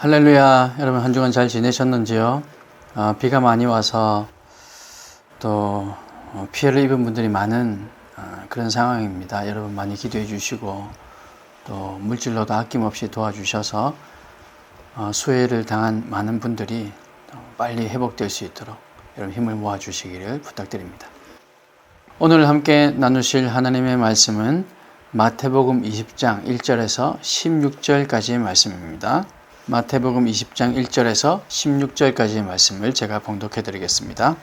할렐루야. 여러분 한 주간 잘 지내셨는지요? 비가 많이 와서 또 피해를 입은 분들이 많은 그런 상황입니다. 여러분 많이 기도해 주시고 또 물질로도 아낌없이 도와주셔서 수해를 당한 많은 분들이 빨리 회복될 수 있도록 여러분 힘을 모아 주시기를 부탁드립니다. 오늘 함께 나누실 하나님의 말씀은 마태복음 20장 1절에서 16절까지의 말씀입니다. 마태복음 20장 1절에서 16절까지의 말씀을 제가 봉독해 드리겠습니다.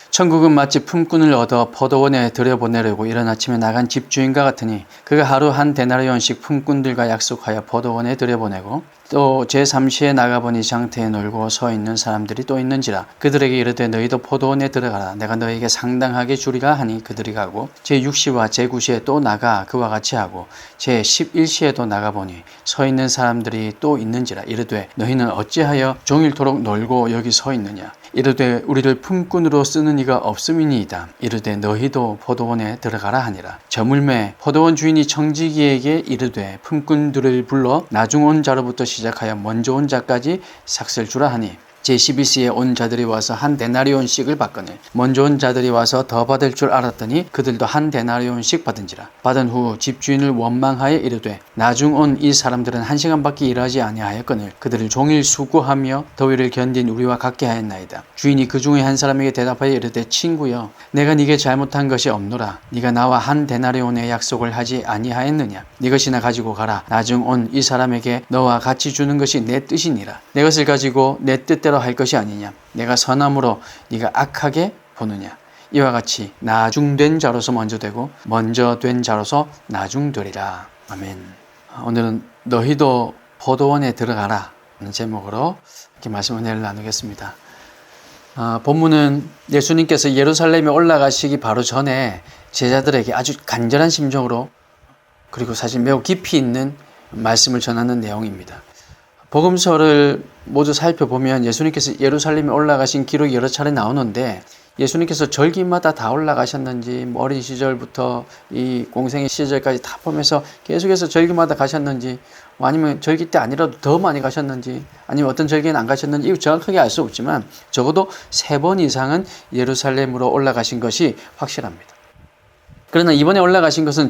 천국은 마치 품꾼을 얻어 포도원에 들여보내려고 이른 아침에 나간 집주인과 같으니 그가 하루 한 데나리온씩 품꾼들과 약속하여 포도원에 들여보내고 또 제3시에 나가보니 장터에 놀고 서 있는 사람들이 또 있는지라 그들에게 이르되 너희도 포도원에 들어가라 내가 너희에게 상당하게 주리라 하니 그들이 가고 제6시와 제9시에 또 나가 그와 같이 하고 제11시에도 나가보니 서 있는 사람들이 또 있는지라 이르되 너희는 어찌하여 종일토록 놀고 여기 서 있느냐 이르되 우리를 품꾼으로 쓰는 이가 없음이니이다. 이르되 너희도 포도원에 들어가라 하니라. 저물매 포도원 주인이 청지기에게 이르되 품꾼들을 불러 나중 온 자로부터 시작하여 먼저 온 자까지 삭슬 주라 하니 제12시에 온 자들이 와서 한 데나리온씩을 받거늘 먼저 온 자들이 와서 더 받을 줄 알았더니 그들도 한 데나리온씩 받은지라. 받은 후 집주인을 원망하여 이르되 나중 온 이 사람들은 1시간밖에 일하지 아니하였거늘 그들을 종일 수고하며 더위를 견딘 우리와 같게 하였나이다. 주인이 그 중에 한 사람에게 대답하여 이르되 친구여 내가 네게 잘못한 것이 없노라. 네가 나와 한 데나리온의 약속을 하지 아니하였느냐. 네 것이나 가지고 가라. 나중 온 이 사람에게 너와 같이 주는 것이 내 뜻이니라. 내 것을 가지고 내 뜻대로 할 것이 아니냐. 내가 선함으로 네가 악하게 보느냐. 이와 같이 나중된 자로서 먼저 되고 먼저 된 자로서 나중되리라. 아멘. 오늘은 너희도 포도원에 들어가라 하는 제목으로 이렇게 말씀 은혜를 나누겠습니다. 본문은 예수님께서 예루살렘에 올라가시기 바로 전에 제자들에게 아주 간절한 심정으로 그리고 사실 매우 깊이 있는 말씀을 전하는 내용입니다. 복음서를 모두 살펴보면 예수님께서 예루살렘에 올라가신 기록이 여러 차례 나오는데 예수님께서 절기마다 다 올라가셨는지 어린 시절부터 이 공생의 시절까지 다 보면서 계속해서 절기마다 가셨는지 아니면 절기 때 아니라도 더 많이 가셨는지 아니면 어떤 절기는 안 가셨는지 이거 정확하게 알 수 없지만 적어도 3번 이상은 예루살렘으로 올라가신 것이 확실합니다. 그러나 이번에 올라가신 것은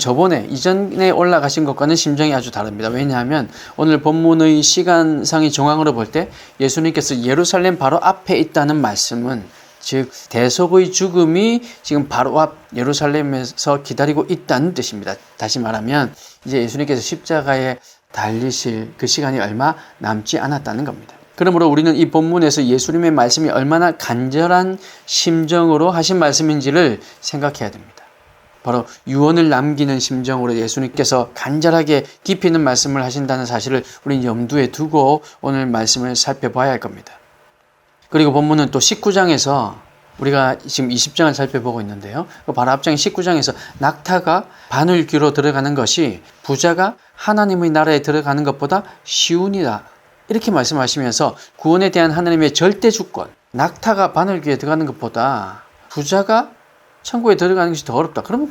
이전에 올라가신 것과는 심정이 아주 다릅니다. 왜냐하면 오늘 본문의 시간상의 정황으로 볼 때 예수님께서 예루살렘 바로 앞에 있다는 말씀은 즉 대속의 죽음이 지금 바로 앞 예루살렘에서 기다리고 있다는 뜻입니다. 다시 말하면 이제 예수님께서 십자가에 달리실 그 시간이 얼마 남지 않았다는 겁니다. 그러므로 우리는 이 본문에서 예수님의 말씀이 얼마나 간절한 심정으로 하신 말씀인지를 생각해야 됩니다. 바로 유언을 남기는 심정으로 예수님께서 간절하게 깊이 있는 말씀을 하신다는 사실을 우리는 염두에 두고 오늘 말씀을 살펴봐야 할 겁니다. 그리고 본문은 또 19장에서 우리가 지금 20장을 살펴보고 있는데요. 바로 앞장 19장에서 낙타가 바늘귀로 들어가는 것이 부자가 하나님의 나라에 들어가는 것보다 쉬우니라 이렇게 말씀하시면서 구원에 대한 하나님의 절대 주권, 낙타가 바늘귀에 들어가는 것보다 부자가 천국에 들어가는 것이 더 어렵다. 그러면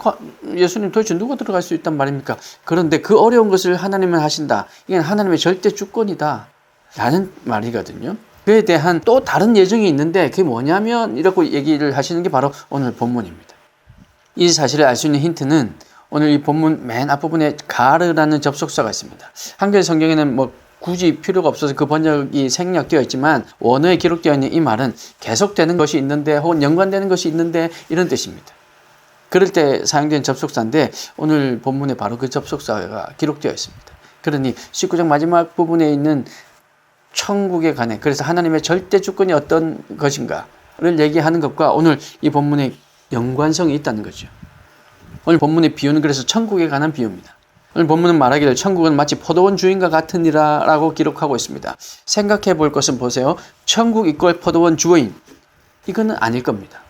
예수님 도대체 누가 들어갈 수 있단 말입니까? 그런데 그 어려운 것을 하나님은 하신다. 이건 하나님의 절대 주권이다. 라는 말이거든요. 그에 대한 또 다른 예정이 있는데 그게 뭐냐면 이라고 얘기를 하시는 게 바로 오늘 본문입니다. 이 사실을 알 수 있는 힌트는 오늘 이 본문 맨 앞부분에 가르라는 접속사가 있습니다. 한글 성경에는 굳이 필요가 없어서 그 번역이 생략되어 있지만 원어에 기록되어 있는 이 말은 계속되는 것이 있는데 혹은 연관되는 것이 있는데 이런 뜻입니다. 그럴 때 사용된 접속사인데 오늘 본문에 바로 그 접속사가 기록되어 있습니다. 그러니 19장 마지막 부분에 있는 천국에 관해 그래서 하나님의 절대 주권이 어떤 것인가를 얘기하는 것과 오늘 이 본문의 연관성이 있다는 거죠. 오늘 본문의 비유는 그래서 천국에 관한 비유입니다. 오늘 본문은 말하기를 천국은 마치 포도원 주인과 같으니라 라고 기록하고 있습니다. 생각해 볼 것은 보세요. 천국 이퀄 포도원 주인 이거는 아닐 겁니다.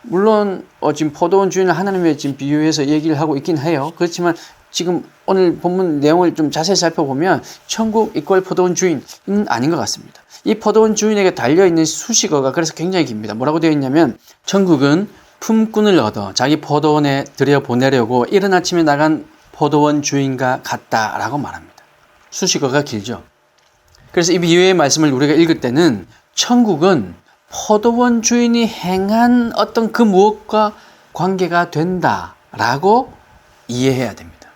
물론 지금 포도원 주인을 하나님의 지금 비유해서 얘기를 하고 있긴 해요. 그렇지만 지금 오늘 본문 내용을 좀 자세히 살펴보면 천국 이퀄 포도원 주인은 아닌 것 같습니다. 이 포도원 주인에게 달려있는 수식어가 그래서 굉장히 깁니다. 뭐라고 되어 있냐면 천국은 품꾼을 얻어 자기 포도원에 들여보내려고 이른 아침에 나간 포도원 주인과 같다라고 말합니다. 수식어가 길죠. 그래서 이 비유의 말씀을 우리가 읽을 때는 천국은 포도원 주인이 행한 어떤 그 무엇과 관계가 된다라고 이해해야 됩니다.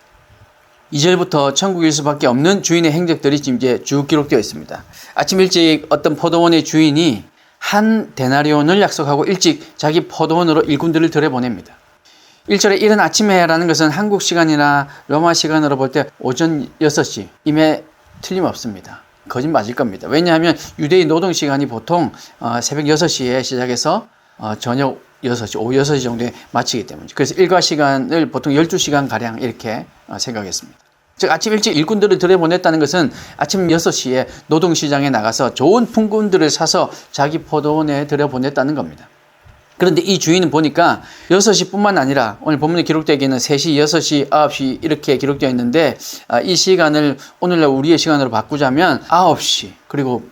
2절부터 천국일 수밖에 없는 주인의 행적들이 지금 이제 쭉 기록되어 있습니다. 아침 일찍 어떤 포도원의 주인이 한 데나리온을 약속하고 일찍 자기 포도원으로 일꾼들을 들여보냅니다. 1절에 이른 아침에라는 것은 한국 시간이나 로마 시간으로 볼 때 오전 6시 임에 틀림없습니다. 거짓 맞을 겁니다. 왜냐하면 유대인 노동 시간이 보통 새벽 6시에 시작해서 저녁 6시, 오후 6시 정도에 마치기 때문이죠. 그래서 일과 시간을 보통 12시간 가량 이렇게 생각했습니다. 즉 아침 일찍 일꾼들을 들여보냈다는 것은 아침 6시에 노동시장에 나가서 좋은 품꾼들을 사서 자기 포도원에 들여보냈다는 겁니다. 그런데 이 주인은 보니까 6시뿐만 아니라 오늘 본문에 기록되기는 3시, 6시, 9시 이렇게 기록되어 있는데 이 시간을 오늘날 우리의 시간으로 바꾸자면 9시 그리고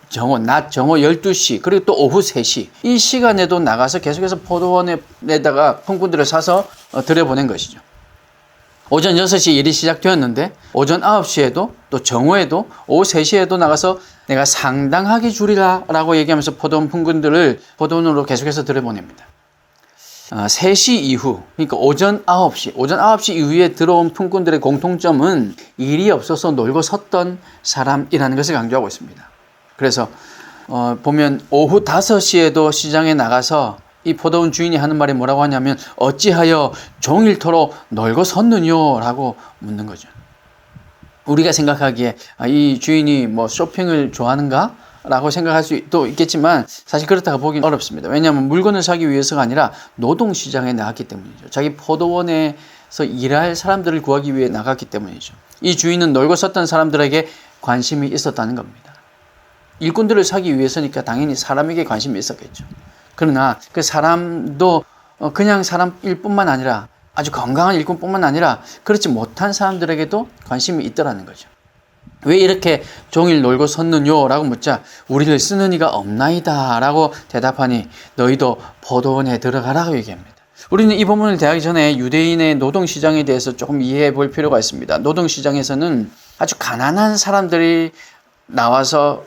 낮 정오 12시 그리고 또 오후 3시 이 시간에도 나가서 계속해서 포도원에다가 품꾼들을 사서 들여보낸 것이죠. 오전 6시 일이 시작되었는데 오전 9시에도 또 정오에도 오후 3시에도 나가서 내가 상당하게 줄이라 라고 얘기하면서 포도원 품꾼들을 포도원으로 계속해서 들여보냅니다. 3시 이후 그러니까 오전 9시 이후에 들어온 품꾼들의 공통점은 일이 없어서 놀고 섰던 사람이라는 것을 강조하고 있습니다. 그래서 보면 오후 5시에도 시장에 나가서 이 포도원 주인이 하는 말이 뭐라고 하냐면 어찌하여 종일토록 놀고 섰느뇨 라고 묻는 거죠. 우리가 생각하기에 이 주인이 뭐 쇼핑을 좋아하는가? 라고 생각할 수도 있겠지만 사실 그렇다고 보기는 어렵습니다. 왜냐하면 물건을 사기 위해서가 아니라 노동시장에 나갔기 때문이죠. 자기 포도원에서 일할 사람들을 구하기 위해 나갔기 때문이죠. 이 주인은 놀고 섰던 사람들에게 관심이 있었다는 겁니다. 일꾼들을 사기 위해서니까 당연히 사람에게 관심이 있었겠죠. 그러나 그 사람도 그냥 사람일 뿐만 아니라 아주 건강한 일꾼뿐만 아니라 그렇지 못한 사람들에게도 관심이 있더라는 거죠. 왜 이렇게 종일 놀고 섰느뇨? 라고 묻자 우리를 쓰는 이가 없나이다 라고 대답하니 너희도 포도원에 들어가라고 얘기합니다. 우리는 이 본문을 대하기 전에 유대인의 노동시장에 대해서 조금 이해해 볼 필요가 있습니다. 노동시장에서는 아주 가난한 사람들이 나와서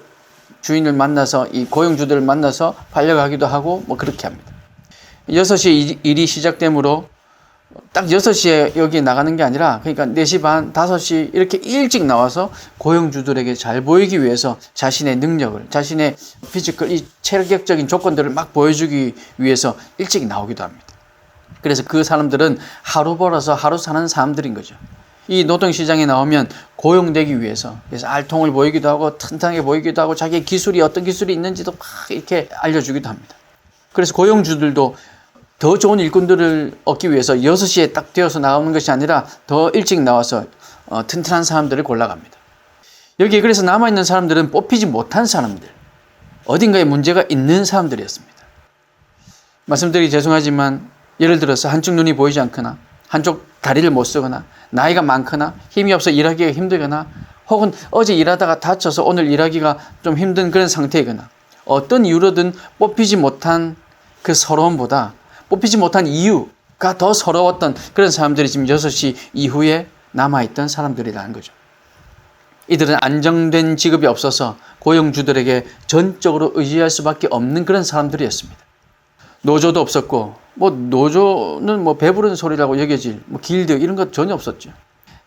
주인을 만나서 이 고용주들을 만나서 팔려가기도 하고 뭐 그렇게 합니다. 6시에 일이 시작되므로 딱 6시에 여기 나가는 게 아니라 그러니까 4시 반, 5시 이렇게 일찍 나와서 고용주들에게 잘 보이기 위해서 자신의 능력을, 자신의 피지컬, 이 체력적인 조건들을 막 보여주기 위해서 일찍 나오기도 합니다. 그래서 그 사람들은 하루 벌어서 하루 사는 사람들인 거죠. 이 노동시장에 나오면 고용되기 위해서 그래서 알통을 보이기도 하고 튼튼하게 보이기도 하고 자기의 기술이 어떤 기술이 있는지도 막 이렇게 알려주기도 합니다. 그래서 고용주들도 더 좋은 일꾼들을 얻기 위해서 6시에 딱 되어서 나오는 것이 아니라 더 일찍 나와서 튼튼한 사람들을 골라갑니다. 여기에 그래서 남아있는 사람들은 뽑히지 못한 사람들, 어딘가에 문제가 있는 사람들이었습니다. 말씀드리기 죄송하지만 예를 들어서 한쪽 눈이 보이지 않거나 한쪽 다리를 못 쓰거나 나이가 많거나 힘이 없어 일하기가 힘들거나 혹은 어제 일하다가 다쳐서 오늘 일하기가 좀 힘든 그런 상태이거나 어떤 이유로든 뽑히지 못한 그 서러움보다 뽑히지 못한 이유가 더 서러웠던 그런 사람들이 지금 6시 이후에 남아있던 사람들이라는 거죠. 이들은 안정된 직업이 없어서 고용주들에게 전적으로 의지할 수밖에 없는 그런 사람들이었습니다. 노조도 없었고 노조는 배부른 소리라고 여겨질 길드 이런 것 전혀 없었죠.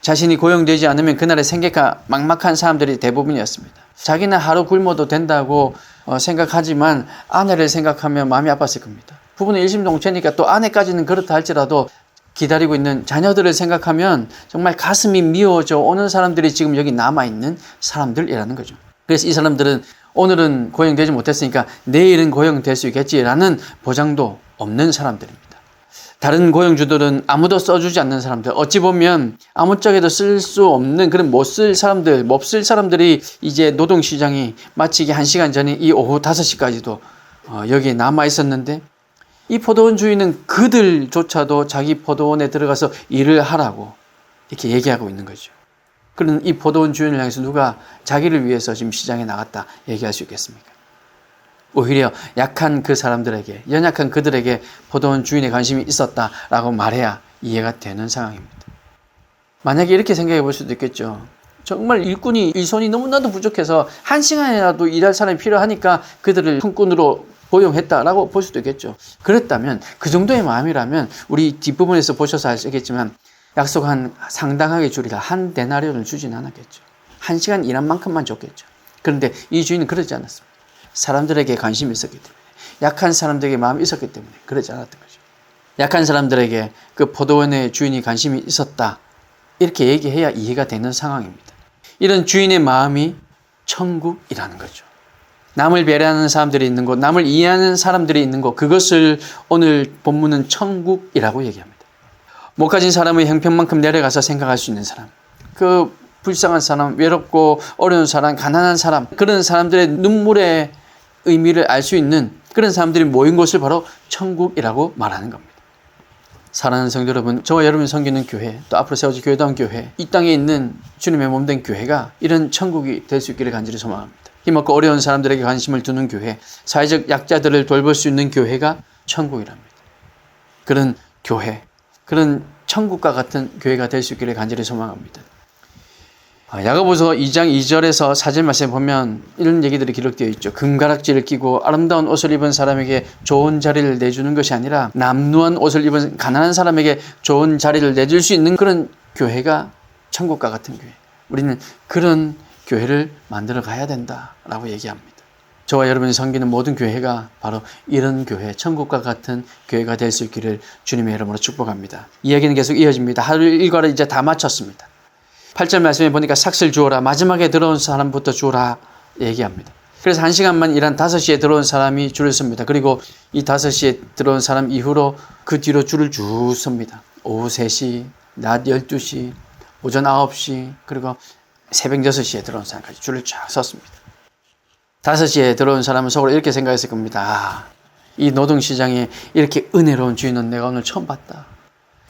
자신이 고용되지 않으면 그날의 생계가 막막한 사람들이 대부분이었습니다. 자기는 하루 굶어도 된다고 생각하지만 아내를 생각하면 마음이 아팠을 겁니다. 부부는 일심동체니까 또 아내까지는 그렇다 할지라도 기다리고 있는 자녀들을 생각하면 정말 가슴이 미워져 오는 사람들이 지금 여기 남아있는 사람들이라는 거죠. 그래서 이 사람들은 오늘은 고용되지 못했으니까 내일은 고용될 수 있겠지라는 보장도 없는 사람들입니다. 다른 고용주들은 아무도 써주지 않는 사람들, 어찌 보면 아무짝에도 쓸 수 없는 그런 못 쓸 사람들이 이제 노동시장이 마치기 1시간 전에 이 오후 5시까지도 여기에 남아 있었는데 이 포도원 주인은 그들조차도 자기 포도원에 들어가서 일을 하라고 이렇게 얘기하고 있는 거죠. 그런 이 포도원 주인을 향해서 누가 자기를 위해서 지금 시장에 나갔다 얘기할 수 있겠습니까? 오히려 약한 그 사람들에게, 연약한 그들에게 포도원 주인의 관심이 있었다라고 말해야 이해가 되는 상황입니다. 만약에 이렇게 생각해 볼 수도 있겠죠. 정말 일손이 너무나도 부족해서 1시간이라도 일할 사람이 필요하니까 그들을 품꾼으로 고용했다라고 볼 수도 있겠죠. 그랬다면, 그 정도의 마음이라면 우리 뒷부분에서 보셔서 아시겠지만 약속한 상당하게 주리라 한 데나리온을 주진 않았겠죠. 1시간 일한 만큼만 줬겠죠. 그런데 이 주인은 그러지 않았습니다. 사람들에게 관심이 있었기 때문에, 약한 사람들에게 마음이 있었기 때문에 그러지 않았던 거죠. 약한 사람들에게 그 포도원의 주인이 관심이 있었다, 이렇게 얘기해야 이해가 되는 상황입니다. 이런 주인의 마음이 천국이라는 거죠. 남을 배려하는 사람들이 있는 곳, 남을 이해하는 사람들이 있는 곳, 그것을 오늘 본문은 천국이라고 얘기합니다. 못 가진 사람의 형편만큼 내려가서 생각할 수 있는 사람, 그 불쌍한 사람, 외롭고 어려운 사람, 가난한 사람, 그런 사람들의 눈물의 의미를 알 수 있는 그런 사람들이 모인 곳을 바로 천국이라고 말하는 겁니다. 사랑하는 성도 여러분, 저와 여러분이 섬기는 교회, 또 앞으로 세워질 교회다운 교회, 이 땅에 있는 주님의 몸된 교회가 이런 천국이 될 수 있기를 간절히 소망합니다. 힘없고 어려운 사람들에게 관심을 두는 교회, 사회적 약자들을 돌볼 수 있는 교회가 천국이랍니다. 그런 교회, 그런 천국과 같은 교회가 될 수 있기를 간절히 소망합니다. 야고보서 2장 2절에서 4절 말씀에 보면 이런 얘기들이 기록되어 있죠. 금가락지를 끼고 아름다운 옷을 입은 사람에게 좋은 자리를 내주는 것이 아니라 남루한 옷을 입은 가난한 사람에게 좋은 자리를 내줄 수 있는 그런 교회가 천국과 같은 교회. 우리는 그런 교회를 만들어 가야 된다라고 얘기합니다. 저와 여러분이 섬기는 모든 교회가 바로 이런 교회, 천국과 같은 교회가 될 수 있기를 주님의 이름으로 축복합니다. 이야기는 계속 이어집니다. 하루 일과를 이제 다 마쳤습니다. 8절 말씀에 보니까 삭슬 주어라, 마지막에 들어온 사람부터 주어라 얘기합니다. 그래서 1시간만 일한 5시에 들어온 사람이 줄을 섭니다. 그리고 이 5시에 들어온 사람 이후로 그 뒤로 줄을 쭉 섭니다. 오후 3시, 낮 12시, 오전 9시, 그리고 새벽 6시에 들어온 사람까지 줄을 쫙 섰습니다. 5시에 들어온 사람은 속으로 이렇게 생각했을 겁니다. 이 노동시장에 이렇게 은혜로운 주인은 내가 오늘 처음 봤다.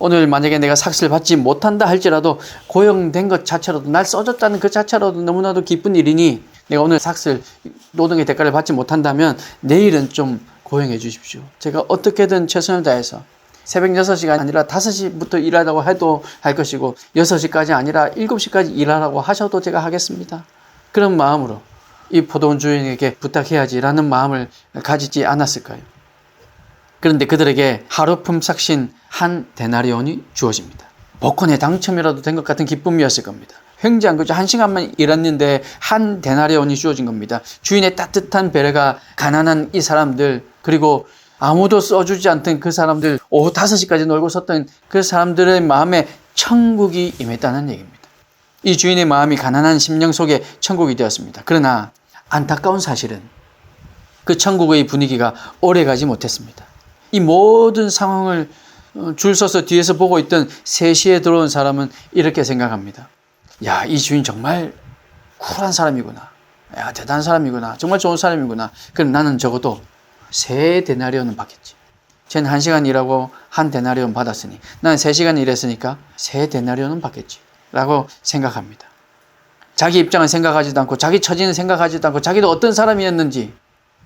오늘 만약에 내가 삭슬 받지 못한다 할지라도 고용된 것 자체로도, 날 써줬다는 그 자체로도 너무나도 기쁜 일이니 내가 오늘 삭슬 노동의 대가를 받지 못한다면 내일은 좀 고용해 주십시오. 제가 어떻게든 최선을 다해서 새벽 6시가 아니라 5시부터 일하라고 해도 할 것이고 6시까지 아니라 7시까지 일하라고 하셔도 제가 하겠습니다. 그런 마음으로 이 포도원 주인에게 부탁해야지라는 마음을 가지지 않았을까요? 그런데 그들에게 하루 품삯인 한 데나리온이 주어집니다. 복권에 당첨이라도 된 것 같은 기쁨이었을 겁니다. 횡재한 거죠. 1시간만 일했는데 한 데나리온이 주어진 겁니다. 주인의 따뜻한 배려가 가난한 이 사람들, 그리고 아무도 써주지 않던 그 사람들, 오후 5시까지 놀고 섰던 그 사람들의 마음에 천국이 임했다는 얘기입니다. 이 주인의 마음이 가난한 심령 속에 천국이 되었습니다. 그러나 안타까운 사실은 그 천국의 분위기가 오래가지 못했습니다. 이 모든 상황을 줄 서서 뒤에서 보고 있던 3시에 들어온 사람은 이렇게 생각합니다. 야, 이 주인 정말 쿨한 사람이구나. 야, 대단한 사람이구나. 정말 좋은 사람이구나. 그럼 나는 적어도 3데나리온은 받겠지. 쟤는 1시간 일하고 1데나리온 받았으니 나는 3시간 일했으니까 3데나리온은 받겠지. 라고 생각합니다. 자기 입장은 생각하지도 않고, 자기 처지는 생각하지도 않고, 자기도 어떤 사람이었는지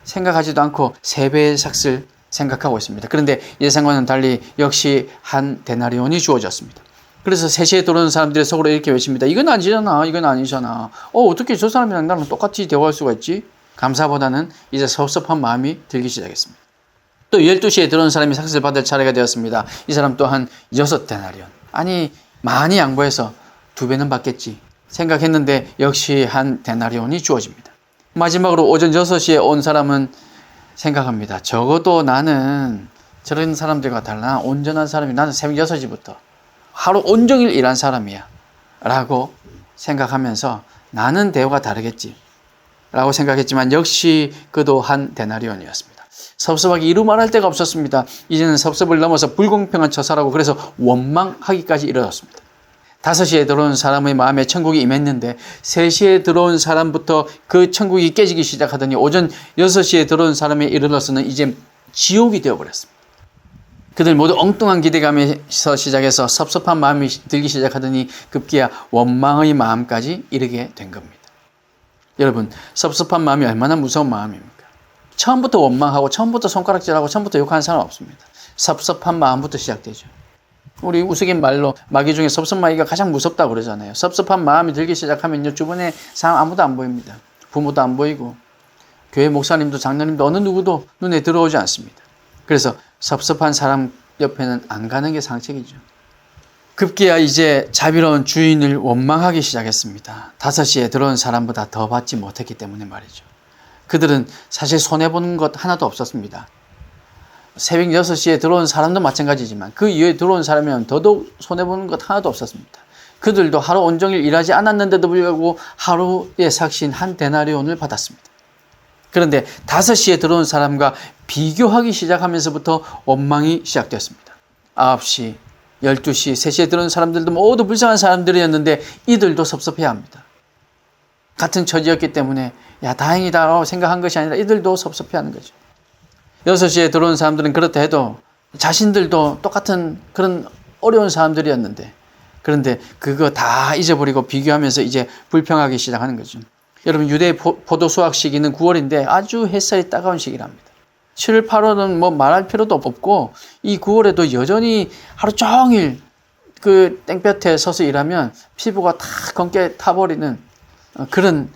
생각하지도 않고 3배의 삭슬 생각하고 있습니다. 그런데 예상과는 달리 역시 한 데나리온이 주어졌습니다. 그래서 3시에 들어오는 사람들이 속으로 이렇게 외칩니다. 이건 아니잖아. 이건 아니잖아. 어떻게 저 사람이랑 나랑 똑같이 대화할 수가 있지? 감사보다는 이제 섭섭한 마음이 들기 시작했습니다. 또 12시에 들어온 사람이 삭슬 받을 차례가 되었습니다. 이 사람 또한 6데나리온. 아니, 많이 양보해서 2배는 받겠지 생각했는데 역시 한 데나리온이 주어집니다. 마지막으로 오전 6시에 온 사람은 생각합니다. 적어도 나는 저런 사람들과 달라 온전한 사람이, 나는 새벽 6시부터 하루 온종일 일한 사람이야 라고 생각하면서 나는 대우가 다르겠지 라고 생각했지만 역시 그도 한 데나리온이었습니다. 섭섭하게 이루 말할 데가 없었습니다. 이제는 섭섭을 넘어서 불공평한 처사라고, 그래서 원망하기까지 이르렀습니다. 5시에 들어온 사람의 마음에 천국이 임했는데 3시에 들어온 사람부터 그 천국이 깨지기 시작하더니 오전 6시에 들어온 사람에 이르러서는 이제 지옥이 되어버렸습니다. 그들 모두 엉뚱한 기대감에서 시작해서 섭섭한 마음이 들기 시작하더니 급기야 원망의 마음까지 이르게 된 겁니다. 여러분, 섭섭한 마음이 얼마나 무서운 마음입니까? 처음부터 원망하고 처음부터 손가락질하고 처음부터 욕하는 사람 없습니다. 섭섭한 마음부터 시작되죠. 우리 우스갯말로 마귀 중에 섭섭마귀가 가장 무섭다고 그러잖아요. 섭섭한 마음이 들기 시작하면요, 주변에 사람 아무도 안 보입니다. 부모도 안 보이고 교회 목사님도 장로님도 어느 누구도 눈에 들어오지 않습니다. 그래서 섭섭한 사람 옆에는 안 가는 게 상책이죠. 급기야 이제 자비로운 주인을 원망하기 시작했습니다. 5시에 들어온 사람보다 더 받지 못했기 때문에 말이죠. 그들은 사실 손해보는 것 하나도 없었습니다. 새벽 6시에 들어온 사람도 마찬가지지만 그 이후에 들어온 사람이면 더더욱 손해보는 것 하나도 없었습니다. 그들도 하루 온종일 일하지 않았는데도 불구하고 하루의 삭신 한 데나리온을 받았습니다. 그런데 5시에 들어온 사람과 비교하기 시작하면서부터 원망이 시작되었습니다. 9시, 12시, 3시에 들어온 사람들도 모두 불쌍한 사람들이었는데 이들도 섭섭해야 합니다. 같은 처지였기 때문에 다행이다라고 생각한 것이 아니라 이들도 섭섭해하는 거죠. 6시에 들어온 사람들은 그렇다 해도 자신들도 똑같은 그런 어려운 사람들이었는데 그런데 그거 다 잊어버리고 비교하면서 이제 불평하기 시작하는 거죠. 여러분 유대의 포도 수확 시기는 9월인데 아주 햇살이 따가운 시기랍니다. 7월, 8월은 뭐 말할 필요도 없고 이 9월에도 여전히 하루 종일 그 땡볕에 서서 일하면 피부가 다 검게 타버리는 그런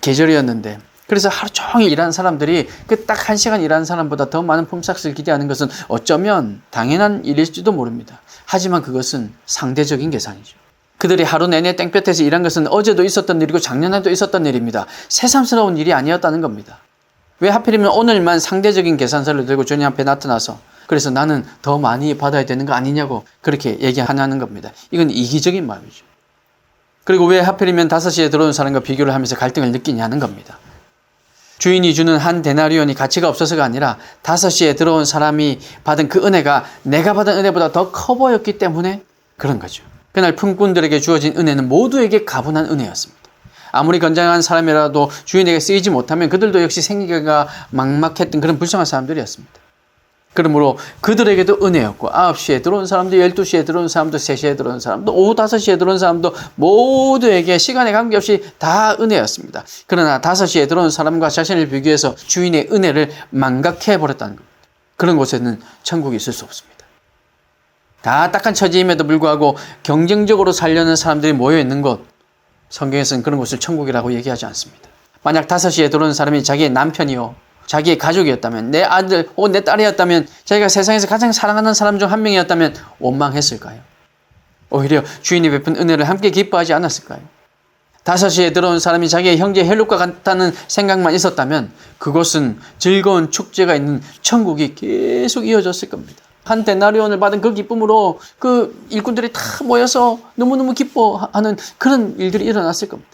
계절이었는데 그래서 하루 종일 일하는 사람들이 그 딱 1시간 일하는 사람보다 더 많은 품삯을 기대하는 것은 어쩌면 당연한 일일지도 모릅니다. 하지만 그것은 상대적인 계산이죠. 그들이 하루 내내 땡볕에서 일한 것은 어제도 있었던 일이고 작년에도 있었던 일입니다. 새삼스러운 일이 아니었다는 겁니다. 왜 하필이면 오늘만 상대적인 계산서를 들고 주님 앞에 나타나서 그래서 나는 더 많이 받아야 되는 거 아니냐고 그렇게 얘기하냐는 겁니다. 이건 이기적인 마음이죠. 그리고 왜 하필이면 5시에 들어온 사람과 비교를 하면서 갈등을 느끼냐는 겁니다. 주인이 주는 한 데나리온이 가치가 없어서가 아니라 5시에 들어온 사람이 받은 그 은혜가 내가 받은 은혜보다 더 커 보였기 때문에 그런 거죠. 그날 품꾼들에게 주어진 은혜는 모두에게 가분한 은혜였습니다. 아무리 건장한 사람이라도 주인에게 쓰이지 못하면 그들도 역시 생기가 막막했던 그런 불쌍한 사람들이었습니다. 그러므로 그들에게도 은혜였고 9시에 들어온 사람도 12시에 들어온 사람도 3시에 들어온 사람도 오후 5시에 들어온 사람도 모두에게 시간에 관계없이 다 은혜였습니다. 그러나 5시에 들어온 사람과 자신을 비교해서 주인의 은혜를 망각해버렸다는 겁니다. 그런 곳에는 천국이 있을 수 없습니다. 다 딱한 처지임에도 불구하고 경쟁적으로 살려는 사람들이 모여있는 곳, 성경에서는 그런 곳을 천국이라고 얘기하지 않습니다. 만약 5시에 들어온 사람이 자기의 남편이요 자기의 가족이었다면 내 아들 혹은 내 딸이었다면 자기가 세상에서 가장 사랑하는 사람 중 한 명이었다면 원망했을까요? 오히려 주인이 베푼 은혜를 함께 기뻐하지 않았을까요? 5시에 들어온 사람이 자기의 형제 헬룻과 같다는 생각만 있었다면 그것은 즐거운 축제가 있는 천국이 계속 이어졌을 겁니다. 한 데나리온을 받은 그 기쁨으로 그 일꾼들이 다 모여서 너무너무 기뻐하는 그런 일들이 일어났을 겁니다.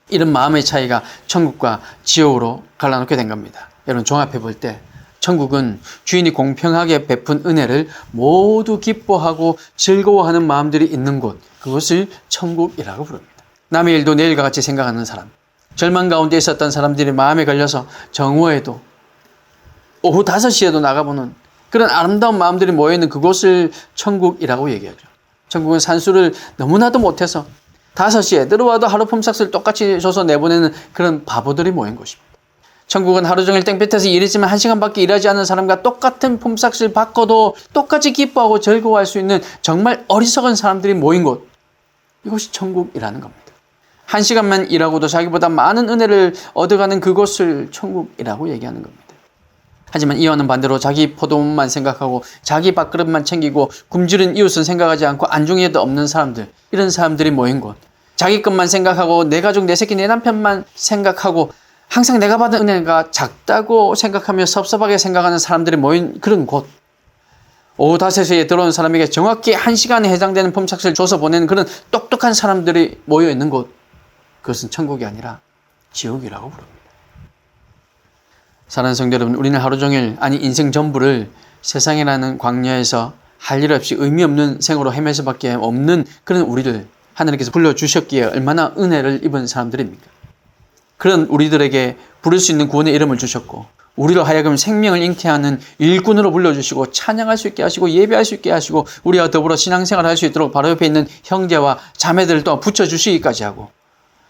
이런 마음의 차이가 천국과 지옥으로 갈라놓게 된 겁니다. 여러분 종합해 볼 때 천국은 주인이 공평하게 베푼 은혜를 모두 기뻐하고 즐거워하는 마음들이 있는 곳, 그것을 천국이라고 부릅니다. 남의 일도 내일과 같이 생각하는 사람, 절망 가운데 있었던 사람들이 마음에 걸려서 정오에도 오후 5시에도 나가보는 그런 아름다운 마음들이 모여있는 그곳을 천국이라고 얘기하죠. 천국은 산수를 너무나도 못해서 5시에 들어와도 하루 품삯을 똑같이 줘서 내보내는 그런 바보들이 모인 곳입니다. 천국은 하루 종일 땡볕에서 일했지만 1시간밖에 일하지 않은 사람과 똑같은 품삯을 받고도 똑같이 기뻐하고 즐거워할 수 있는 정말 어리석은 사람들이 모인 곳, 이것이 천국이라는 겁니다. 1시간만 일하고도 자기보다 많은 은혜를 얻어가는 그곳을 천국이라고 얘기하는 겁니다. 하지만 이와는 반대로 자기 포도만 생각하고 자기 밥그릇만 챙기고 굶주린 이웃은 생각하지 않고 안중에도 없는 사람들, 이런 사람들이 모인 곳, 자기 것만 생각하고 내 가족, 내 새끼, 내 남편만 생각하고 항상 내가 받은 은혜가 작다고 생각하며 섭섭하게 생각하는 사람들이 모인 그런 곳, 오후 5시에 들어온 사람에게 정확히 1시간에 해당되는 품삯을 줘서 보내는 그런 똑똑한 사람들이 모여있는 곳, 그것은 천국이 아니라 지옥이라고 부릅니다. 사랑하는 성도 여러분, 우리는 하루 종일, 아니 인생 전부를 세상이라는 광야에서 할 일 없이 의미 없는 생으로 헤맬 수밖에 없는 그런 우리를 하나님께서 불러주셨기에 얼마나 은혜를 입은 사람들입니까? 그런 우리들에게 부를 수 있는 구원의 이름을 주셨고 우리로 하여금 생명을 잉태하는 일꾼으로 불러주시고 찬양할 수 있게 하시고 예배할 수 있게 하시고 우리와 더불어 신앙생활을 할 수 있도록 바로 옆에 있는 형제와 자매들을 또 붙여주시기까지 하고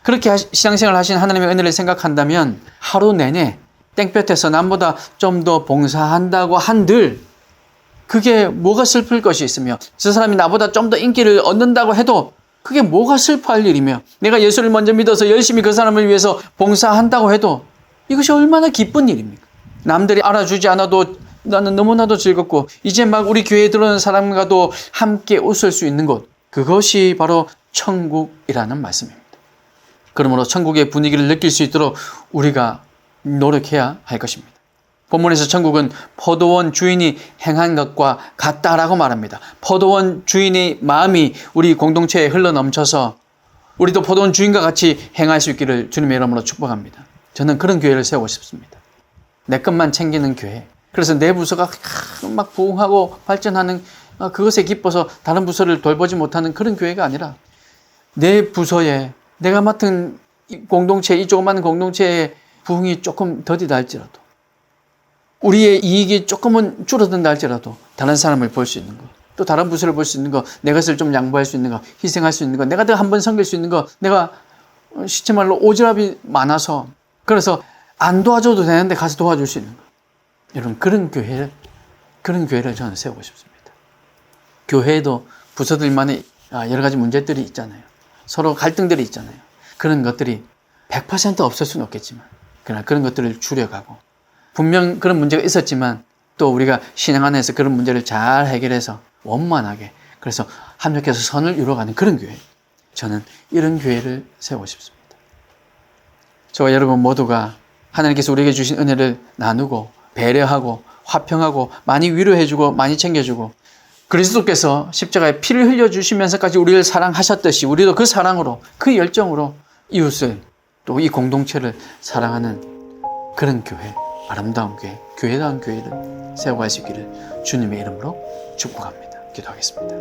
그렇게 신앙생활을 하신 하나님의 은혜를 생각한다면 하루 내내 땡볕에서 남보다 좀 더 봉사한다고 한들 그게 뭐가 슬플 것이 있으며 저 사람이 나보다 좀 더 인기를 얻는다고 해도 그게 뭐가 슬퍼할 일이며 내가 예수를 먼저 믿어서 열심히 그 사람을 위해서 봉사한다고 해도 이것이 얼마나 기쁜 일입니까? 남들이 알아주지 않아도 나는 너무나도 즐겁고 이제 막 우리 교회에 들어오는 사람과도 함께 웃을 수 있는 곳, 그것이 바로 천국이라는 말씀입니다. 그러므로 천국의 분위기를 느낄 수 있도록 우리가 노력해야 할 것입니다. 본문에서 천국은 포도원 주인이 행한 것과 같다라고 말합니다. 포도원 주인의 마음이 우리 공동체에 흘러넘쳐서 우리도 포도원 주인과 같이 행할 수 있기를 주님의 이름으로 축복합니다. 저는 그런 교회를 세우고 싶습니다. 내 것만 챙기는 교회. 그래서 내 부서가 막 부흥하고 발전하는 그것에 기뻐서 다른 부서를 돌보지 못하는 그런 교회가 아니라 내 부서에 내가 맡은 공동체, 이 조그마한 공동체의 부흥이 조금 더디다 할지라도 우리의 이익이 조금은 줄어든다 할지라도 다른 사람을 볼 수 있는 것, 또 다른 부서를 볼 수 있는 것, 내 것을 좀 양보할 수 있는 것, 희생할 수 있는 것, 내가 한 번 섬길 수 있는 것, 내가 쉽게 말로 오지랖이 많아서 그래서 안 도와줘도 되는데 가서 도와줄 수 있는 것. 여러분 그런 교회를 저는 세우고 싶습니다. 교회에도 부서들만의 여러 가지 문제들이 있잖아요. 서로 갈등들이 있잖아요. 그런 것들이 100% 없을 수는 없겠지만 그러나 그런 것들을 줄여가고 분명 그런 문제가 있었지만 또 우리가 신앙 안에서 그런 문제를 잘 해결해서 원만하게 그래서 합력해서 선을 이루어가는 그런 교회, 저는 이런 교회를 세우고 싶습니다. 저와 여러분 모두가 하나님께서 우리에게 주신 은혜를 나누고 배려하고 화평하고 많이 위로해주고 많이 챙겨주고 그리스도께서 십자가에 피를 흘려주시면서까지 우리를 사랑하셨듯이 우리도 그 사랑으로 그 열정으로 이웃을 또 이 공동체를 사랑하는 그런 교회, 아름다운 교회, 교회다운 교회를 세워갈 수 있기를 주님의 이름으로 축복합니다. 기도하겠습니다.